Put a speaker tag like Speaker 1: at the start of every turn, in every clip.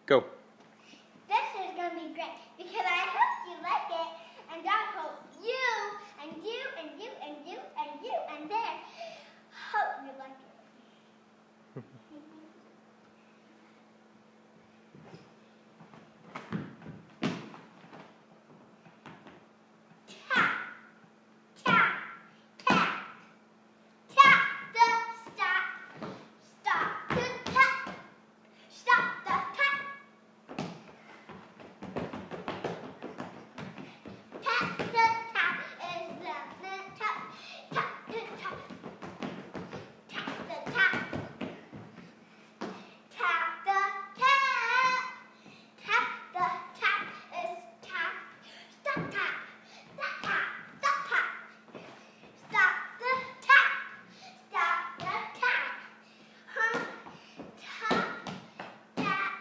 Speaker 1: Go.
Speaker 2: This is going to be great because I hope you like it, and I hope you and you and you and you and you and there hope you like it. Tap, tap, tap, tap the stop, stop the tap, stop the tap. Tap the tap is the tap, tap the tap, tap the tap, tap the tap, tap the tap is tap, stop tap, stop tap, stop tap, stop the tap, stop the tap, tap, tap,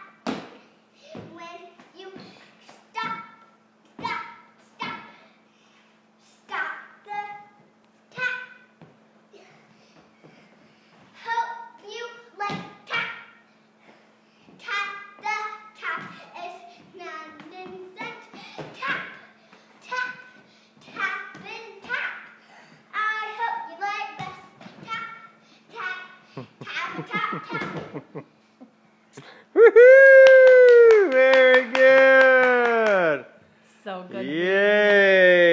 Speaker 2: when you stop. Stop, stop, stop the tap. Hope you like tap. Tap the tap is nonsense. Tap, tap, tap and tap. I hope you like this. Tap, tap, tap, tap, tap.
Speaker 1: Woohoo! Very good.
Speaker 3: So good.
Speaker 1: Yay!